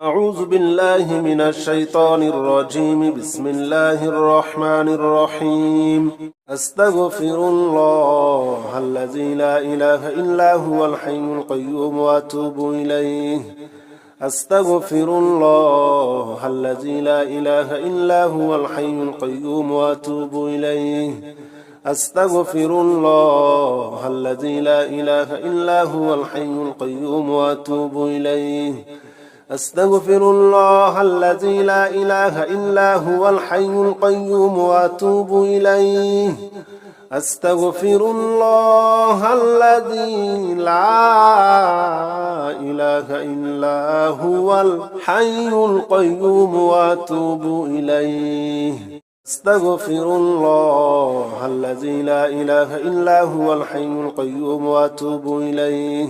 أعوذ بالله من الشيطان الرجيم. بسم الله الرحمن الرحيم. أستغفر الله الذي لا إله إلا هو الحي القيوم وأتوب إليه. أستغفر الله الذي لا إله إلا هو الحي القيوم وأتوب إليه. أستغفر الله الذي لا إله إلا هو الحي القيوم وأتوب إليه. أستغفر الله الذي لا إله إلا هو الحي القيوم وأتوب إليه. أستغفر الله الذي لا إله إلا هو الحي القيوم وأتوب إليه. أستغفر الله الذي لا إله إلا هو الحي القيوم وأتوب إليه.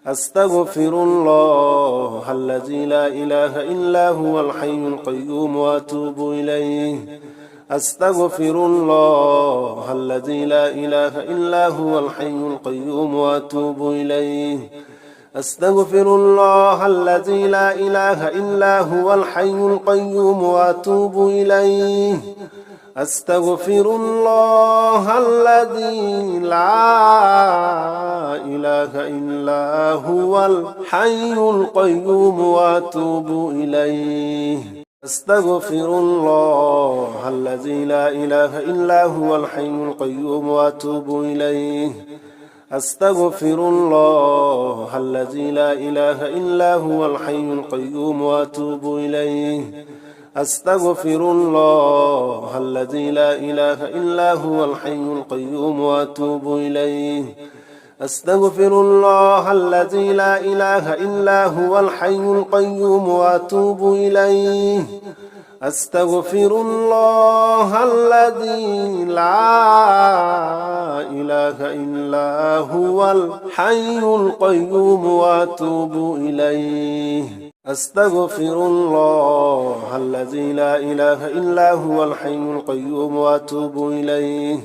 أستغفر الله الذي لا إله إلا هو الحي القيوم وأتوب إليه. أستغفر الله الذي لا إله إلا هو الحي القيوم وأتوب إليه. أستغفر الله الذي لا إله إلا هو الحي القيوم وأتوب إليه. أستغفر الله الذي لا إله إلا هو الحي القيوم وأتوب إليه. أستغفر الله الذي لا إله إلا هو الحي القيوم وأتوب إليه. أستغفر الله الذي لا إله إلا هو الحي القيوم وأتوب إليه. أستغفر الله الذي لا إله إلا هو الحي القيوم وأتوب إليه. أستغفر الله الذي لا إله إلا هو الحي القيوم وأتوب إليه. أستغفر الله الذي لا إله إلا هو الحي القيوم وأتوب إليه. أستغفر الله الذي لا إله إلا هو الحي القيوم وأتوب إليه.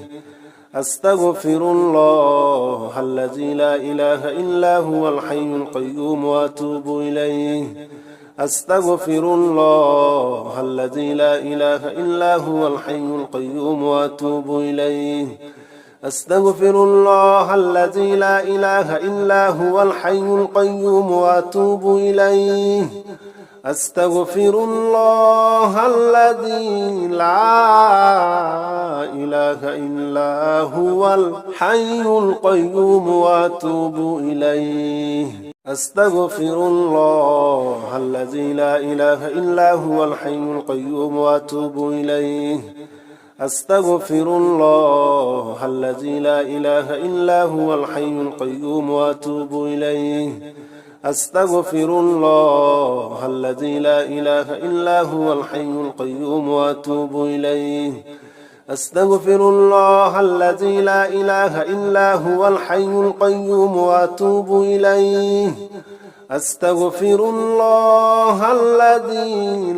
أستغفر الله الذي لا إله إلا هو الحي القيوم وأتوب إليه. أستغفر الله الذي لا إله إلا هو الحي القيوم وأتوب إليه. أستغفر الله الذي لا إله إلا هو الحي القيوم وأتوب إليه. أستغفر الله الذي لا إله إلا هو الحي القيوم وأتوب إليه. أستغفر الله الذي لا إله إلا هو الحي القيوم وأتوب إليه. أستغفر الله الذي لا إله إلا هو الحي القيوم وأتوب إليه. أستغفر الله الذي لا إله إلا هو الحي القيوم وأتوب إليه. أستغفر الله الذي لا إله إلا هو الحي القيوم وأتوب إليه. أستغفر الله الذي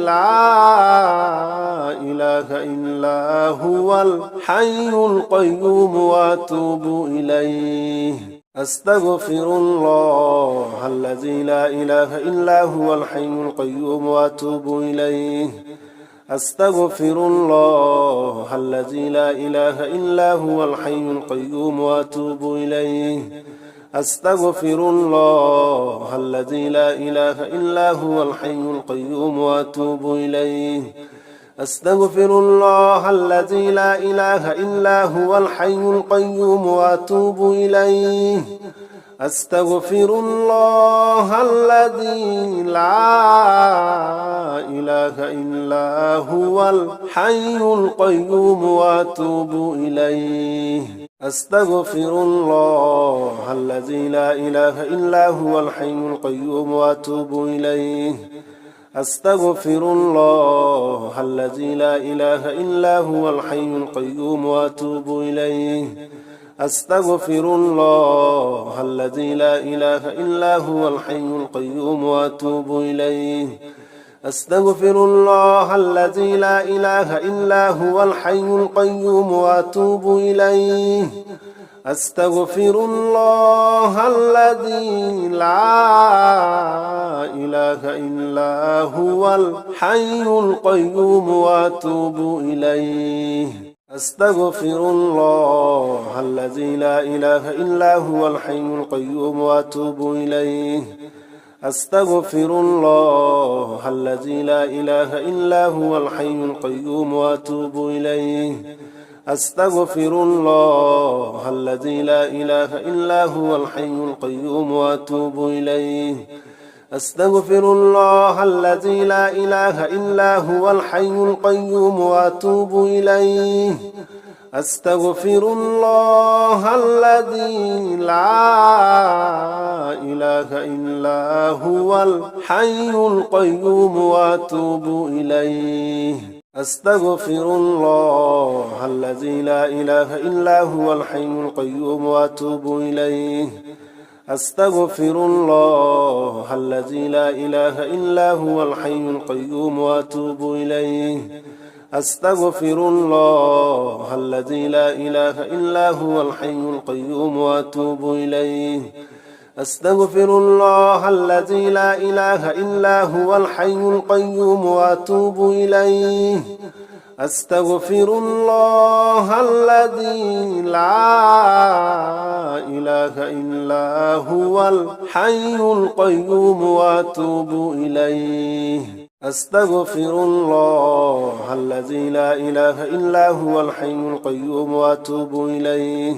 لا إله إلا هو الحي القيوم وأتوب إليه. أستغفر الله الذي لا إله إلا هو الحي القيوم وأتوب إليه. أستغفر الله الذي لا إله إلا هو الحي القيوم وأتوب إليه. أستغفر الله الذي لا إله إلا هو الحي القيوم وأتوب إليه. أستغفر الله الذي لا إله إلا هو الحي القيوم وأتوب إليه. أستغفر الله الذي لا إله إلا هو الحي القيوم وأتوب إليه. أستغفر الله الذي لا إله إلا هو الحي القيوم وأتوب إليه. أستغفر الله الذي لا إله إلا هو الحي القيوم وأتوب إليه. أستغفر الله الذي لا إله إلا هو الحي القيوم وأتوب إليه. أستغفر الله الذي لا إله إلا هو الحي القيوم وأتوب إليه. أستغفر الله الذي لا إله إلا هو الحي القيوم وأتوب إليه أستغفر الله الذي لا إله إلا هو الحي القيوم وأتوب إليه أستغفر الله الذي لا إله إلا هو الحي القيوم وأتوب إليه أستغفر الله الذي لا إله إلا هو الحي القيوم وأتوب إليه أستغفر الله الذي لا إله إلا هو الحي القيوم وأتوب إليه أستغفر الله الذي لا إله إلا هو الحي القيوم وأتوب إليه أستغفر الله الذي لا إله إلا هو الحي القيوم وأتوب إليه أستغفر الله الذي لا إله إلا هو الحي القيوم وأتوب إليه أستغفر الله الذي لا إله إلا هو الحي القيوم وأتوب إليه أستغفر الله الذي لا إله إلا هو الحي القيوم وأتوب إليه أستغفر الله الذي لا إله إلا هو الحي القيوم وأتوب إليه أستغفر الله الذي لا إله إلا هو الحي القيوم وأتوب إليه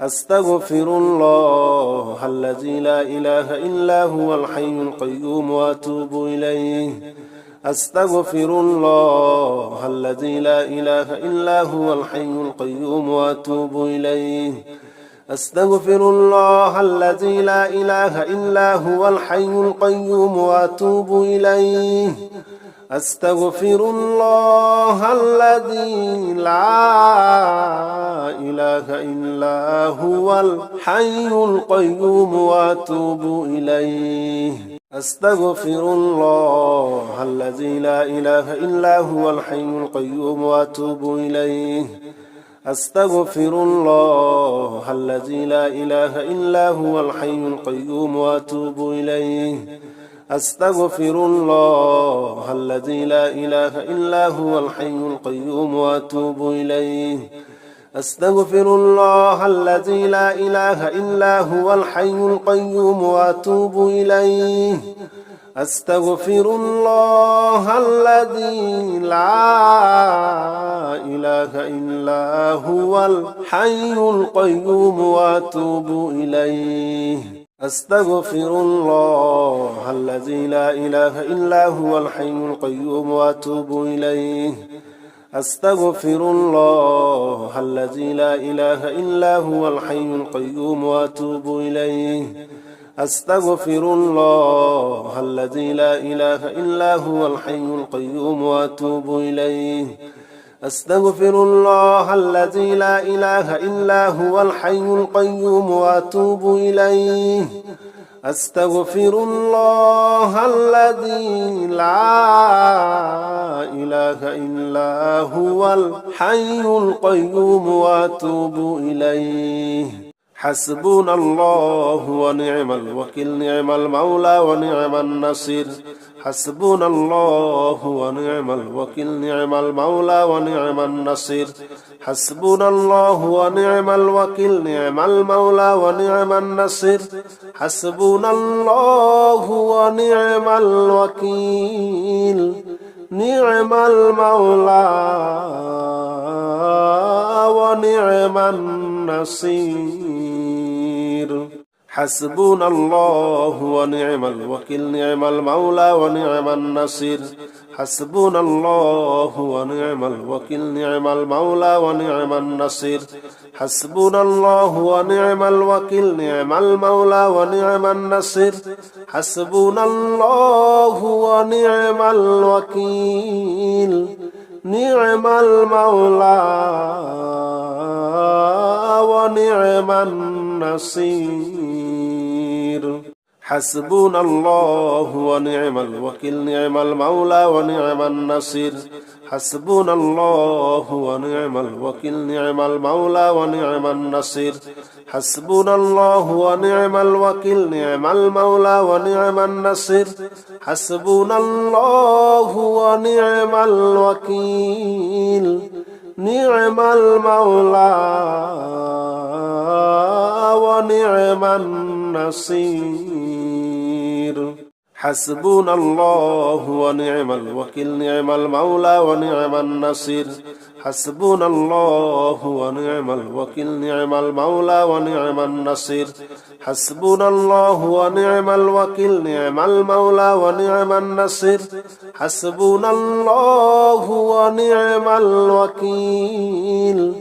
أستغفر الله الذي لا إله إلا هو الحي القيوم وأتوب إليه أستغفر الله الذي لا إله إلا هو الحي القيوم وأتوب إليه أستغفر الله الذي لا إله إلا هو الحي القيوم وأتوب إليه أستغفر الله الذي لا إله إلا هو الحي القيوم وأتوب إليه أستغفر الله الذي لا إله إلا هو الحي القيوم وأتوب إليه أستغفر الله الذي لا إله إلا هو الحي القيوم وأتوب إليه أستغفر الله الذي لا إله إلا هو الحي القيوم وأتوب إليه أستغفر الله الذي لا إله إلا هو الحي القيوم وأتوب إليه أستغفر الله الذي لا إله إلا هو الحي القيوم وأتوب إليه أستغفر الله الذي لا إله إلا هو الحي القيوم وأتوب إليه أستغفر الله الذي لا إله إلا هو الحي القيوم وأتوب إليه أستغفر الله الذي لا إله إلا هو الحي القيوم وأتوب إليه أستغفر الله الذي لا إله إلا هو الحي القيوم وأتوب إليه أستغفر الله الذي لا إله إلا هو الحي القيوم وأتوب إليه حسبنا الله ونعم الوكيل نعم المولى ونعم النصير حسبنا الله ونعم الوكيل نعم المولى ونعم النصير حسبنا الله ونعم الوكيل نعم المولى ونعم النصير حسبنا الله ونعم الوكيل نعم المولى ونعم النصير حسبنا الله ونعم الوكيل نعم المولى ونعم النصير حسبنا الله ونعم الوكيل نعم المولى ونعم النصير حسبنا الله ونعم الوكيل نعم المولى ونعم النصير حسبنا الله ونعم الوكيل نعم المولى ونعم النصير حسبنا الله ونعم الوكيل نعم المولى ونعم النصير حسبنا الله ونعم الوكيل نعم المولى ونعم النصير حسبنا الله ونعم الوكيل نعم المولى ونعم النصير حسبنا الله ونعم الوكيل نعم المولى ونعم النصير حسبنا الله ونعم الوكيل نعم المولى ونعم النصير حسبنا الله ونعم الوكيل نعم المولى ونعم النصير حسبنا الله ونعم الوكيل نعم المولى ونعم النصير حسبنا الله ونعم الوكيل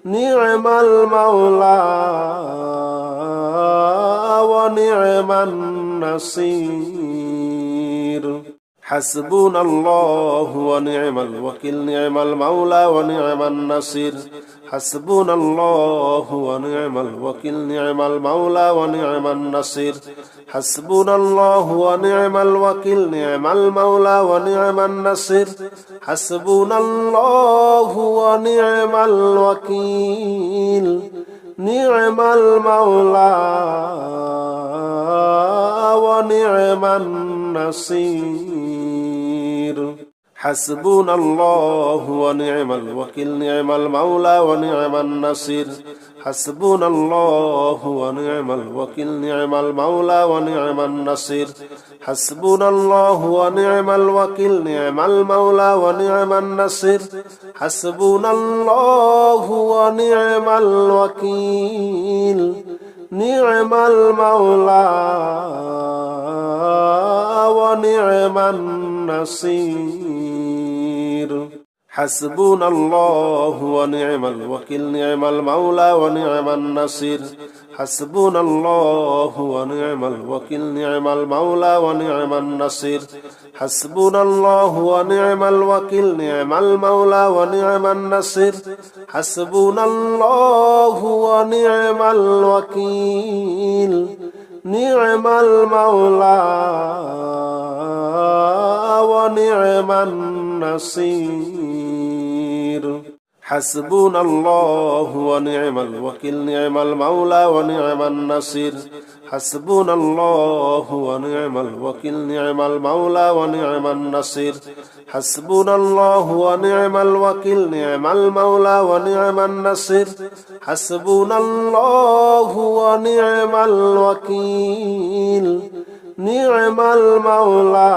نعم المولى ونعم النصير حسبنا الله ونعم الوكيل نعم المولى ونعم النصير حسبنا الله ونعم الوكيل نعم المولى ونعم النصير حسبنا الله ونعم الوكيل نعم المولى ونعم النصير حسبنا الله ونعم الوكيل نعم المولى ونعم النصير حسبنا الله ونعم الوكيل نعم المولى ونعم النصير حسبنا الله ونعم الوكيل نعم المولى ونعم النصير حسبنا الله ونعم الوكيل نعم المولى ونعم النصير حسبنا الله ونعم الوكيل نعم المولى ونعم النصير حسبنا الله ونعم الوكيل نعم المولى ونعم النصير حسبنا الله ونعم الوكيل نعم المولى ونعم النصير حسبنا الله ونعم الوكيل نعم المولى ونعم النصير حسبنا الله ونعم الوكيل نعم المولى ونعم النصير حسبنا الله ونعم الوكيل نعم المولى ونعم النصير حسبنا الله ونعم الوكيل نعم المولى ونعم النصير حسبنا الله ونعم الوكيل نعم المولى ونعم النصير حسبنا الله ونعم الوكيل نعم المولى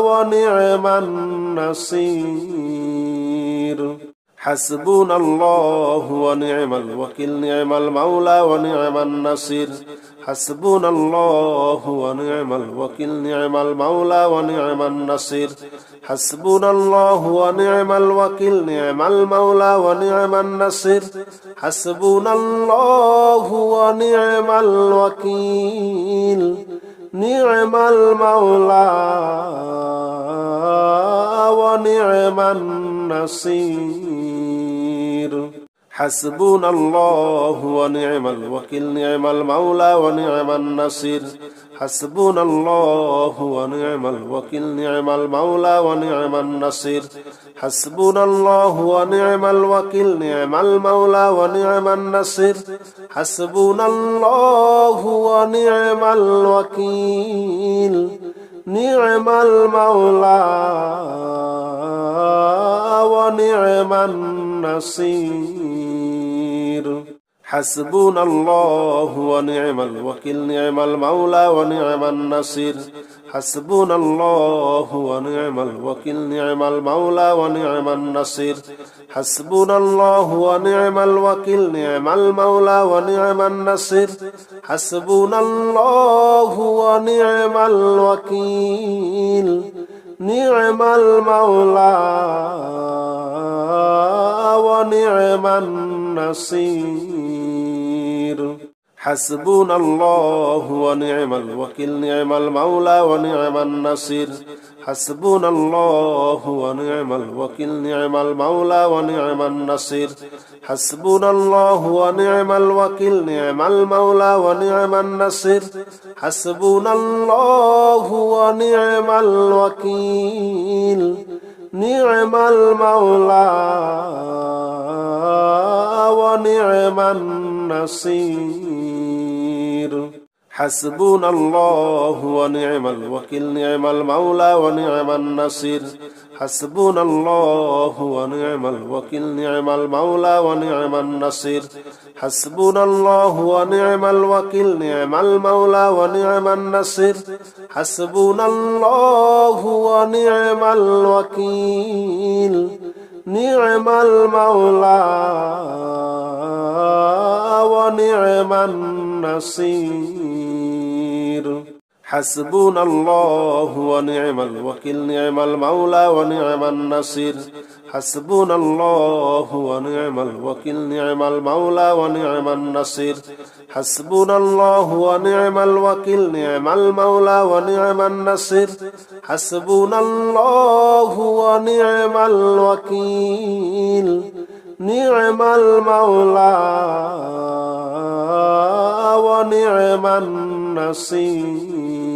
ونعم النصير حسبنا الله ونعم الوكيل نعم المولى ونعم النصير حسبنا الله ونعم الوكيل نعم المولى ونعم النصير حسبنا الله ونعم الوكيل نعم المولى ونعم النصير حسبنا الله ونعم الوكيل نعم المولى ونعم النصير حسبنا الله ونعم الوكيل نعم المولى ونعم النصير حسبنا الله ونعم الوكيل نعم المولى ونعم النصير حسبنا الله ونعم الوكيل نعم المولى ونعم النصير حسبنا الله ونعم الوكيل نعم المولى ونعم النصير حسبنا الله ونعم الوكيل نعم المولى ونعم النصير حسبنا الله ونعم الوكيل نعم المولى ونعم النصير حسبنا الله ونعم الوكيل نعم المولى ونعم النصير حسبنا الله ونعم الوكيل نعم المولى ونعم النصير حسبنا الله ونعم الوكيل نعم المولى ونعم النصير حسبنا الله ونعم الوكيل نعم المولى ونعم النصير حسبنا الله ونعم الوكيل نعم المولى ونعم النصير حسبنا الله ونعم الوكيل نعم المولى ونعم النصير حسبنا الله ونعم الوكيل نعم المولى ونعم النصير حسبنا الله ونعم الوكيل نعم المولى ونعم النصير حسبنا الله ونعم الوكيل نعم المولى ونعم النصير حسبنا الله ونعم الوكيل نعم المولى ونعم النصير حسبنا الله ونعم الوكيل نعم المولى ونعم النصير حسبنا الله ونعم الوكيل نعم المولى ونعم النصير حسبنا الله ونعم الوكيل نعم المولى ونعم النصير حسبنا الله ونعم الوكيل نعم المولى ونعم النصير